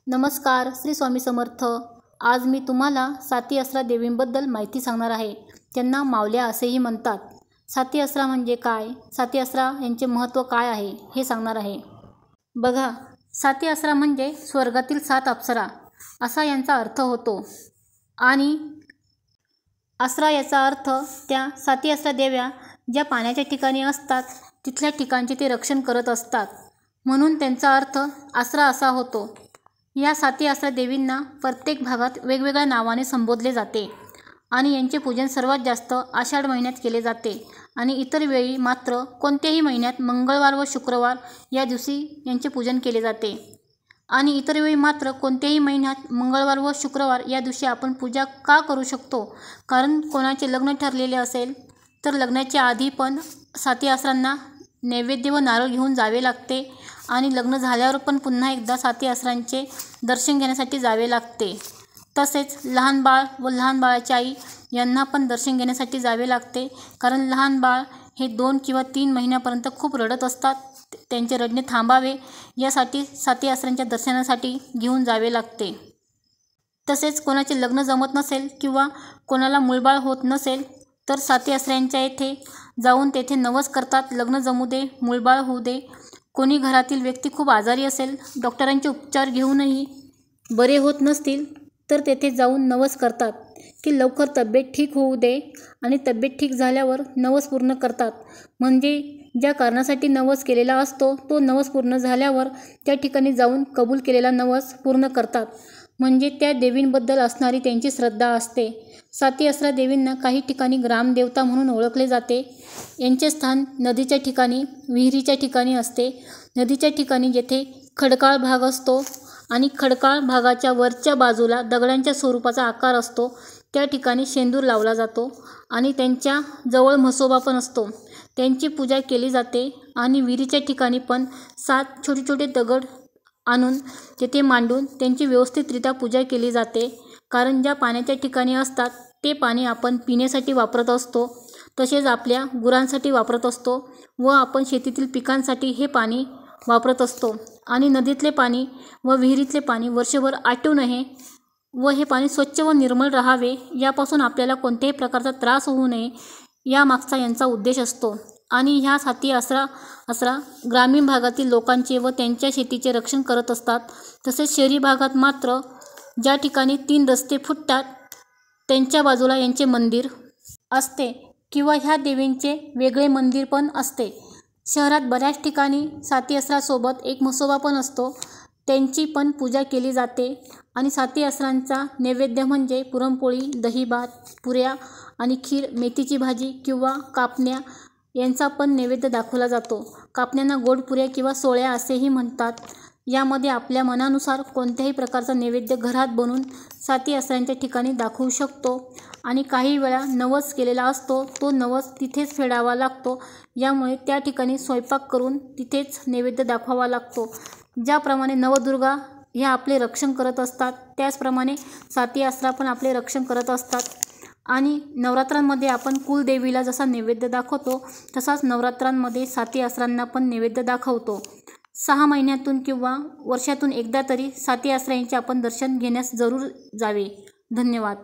नमस्कार, श्री स्वामी समर्थ। आज मी तुम्हाला साती आसरा देवींबद्दल माहिती सांगणार आहे। त्यांना मावल्या असेही म्हणतात। साती आसरा म्हणजे काय, साती आसरा यांचे महत्त्व काय आहे हे सांगणार आहे। बघा, साती आसरा म्हणजे स्वर्गातील 7 अप्सरा असा यांचा अर्थ होतो। आणि आसरा याचा अर्थ त्या साती आसरा देव्या ज्या पाण्याच्या ठिकाणी असतात तिथल्या ठिकाणचे ते रक्षण करत असतात, म्हणून त्यांचा अर्थ आसरा असा होतो। या साती आसरा देवींना प्रत्येक भागात वेगवेगळ्या नावाने संबोधले जाते आणि यांचे पूजन सर्वात जास्त आषाढ महिन्यात केले जाते आणि इतर वेळी मात्र कोणत्याही महिन्यात मंगळवार व शुक्रवार या दिवशी यांचे पूजन केले जाते। आणि इतर वेळी मात्र कोणत्याही महिन्यात मंगळवार व शुक्रवार या दिवशी आपण पूजा का करू शकतो, कारण कोणाचे लग्न ठरलेले असेल तर लग्नाच्या आधी पण साती आसरांना नैवेद्य व नारळ घेऊन जावे लागते आणि लग्न झाल्यावर पण पुन्हा एकदा साती आसरांचे दर्शन घेण्यासाठी जावे लागते। तसेच लहान बाळ व लहान बाळाची आई यांना पण दर्शन घेण्यासाठी जावे लागते, कारण लहान बाळ हे 2 किंवा 3 महिन्यापर्यंत खूप रडत असतात। त्यांचे रडणे थांबावे यासाठी साती आसरांच्या दर्शनासाठी घेऊन जावे लागते। तसेच कोणाचे लग्न जमत नसेल किंवा कोणाला मूलबाळ होत नसेल तर साती आसऱ्यांच्या येथे जाऊन तेथे नवस करतात, लग्न जमू दे, मूलबाळ होऊ दे। कोणी घरातील व्यक्ती खूप आजारी असेल, डॉक्टरांचे उपचार घेऊनही बरे होत नसतील तर तेथे जाऊन नवस करतात की लवकर तब्येत ठीक होऊ दे आणि तब्येत ठीक झाल्यावर नवस पूर्ण करतात। म्हणजे ज्या कारणासाठी नवस केलेला असतो तो नवस पूर्ण झाल्यावर त्या ठिकाणी जाऊन कबूल केलेला नवस पूर्ण करतात, म्हणजे त्या देवींबद्दल असणारी त्यांची श्रद्धा असते। साती आसरा देवींना काही ठिकाणी ग्रामदेवता म्हणून ओळखले जाते। यांचे स्थान नदीच्या ठिकाणी, विहिरीच्या ठिकाणी असते। नदीच्या ठिकाणी जेथे खडकाळ भाग असतो आणि खडकाळ भागाच्या वरच्या बाजूला दगडांच्या स्वरूपाचा आकार असतो त्या ठिकाणी शेंदूर लावला जातो आणि त्यांच्या जवळ म्हसोबा पण असतो, त्यांची पूजा केली जाते। आणि विहिरीच्या ठिकाणी पण 7 छोटे छोटे दगड आणून तेथे मांडून त्यांची व्यवस्थितरित्या पूजा केली जाते, कारण ज्या पाण्याच्या ठिकाणी असतात ते पाणी आपण पिण्यासाठी वापरत असतो, तसेच आपल्या गुरांसाठी वापरत असतो व आपण शेतीतील पिकांसाठी हे पाणी वापरत असतो। आणि नदीतले पाणी व विहिरीतले पाणी वर्षभर आटू नये व हे पाणी स्वच्छ व निर्मळ राहावे, यापासून आपल्याला कोणत्याही प्रकारचा त्रास होऊ नये यामागचा यांचा उद्देश असतो। आणि ह्या साती आसरा ग्रामीण भागातील लोकांचे व त्यांच्या शेतीचे रक्षण करत असतात। तसेच शहरी भागात मात्र ज्या ठिकाणी 3 रस्ते फुटतात त्यांच्या बाजूला यांचे मंदिर असते किंवा ह्या देवींचे वेगळे मंदिर पण असते। शहरात बऱ्याच ठिकाणी साती आसरासोबत एक म्हसोबा पण असतो, त्यांची पण पूजा केली जाते। आणि साती आसरांचा नैवेद्य म्हणजे पुरणपोळी, दहीभात, पुऱ्या आणि खीर, मेथीची भाजी किंवा कापण्या यांचा पण नैवेद्य दाखवला जातो। कापण्यांना गोड पुऱ्या किंवा सोळ्या असेही म्हणतात। यामध्ये आपल्या मनानुसार कोणत्याही प्रकारचा नैवेद्य घरात बनवून साती आसरांच्या ठिकाणी दाखवू शकतो। आणि काही वेळा नवस केलेला असतो तो नवस तिथेच फेडावा लागतो, यामुळे त्या ठिकाणी स्वयंपाक करून तिथेच नैवेद्य दाखवावा लागतो। ज्याप्रमाणे नवदुर्गा ह्या आपले रक्षण करत असतात त्याचप्रमाणे साती आसरा पण आपले रक्षण करत असतात। आणि नवरात्रांमध्ये आपण कुलदेवीला जसा नैवेद्य दाखवतो तसाच नवरात्रांमध्ये साती आसरांना पण नैवेद्य दाखवतो। 6 महिन्यातून किंवा वर्षातून एकदा तरी साती आसरा यांचे आपण दर्शन घेण्यास जरूर जावे। धन्यवाद।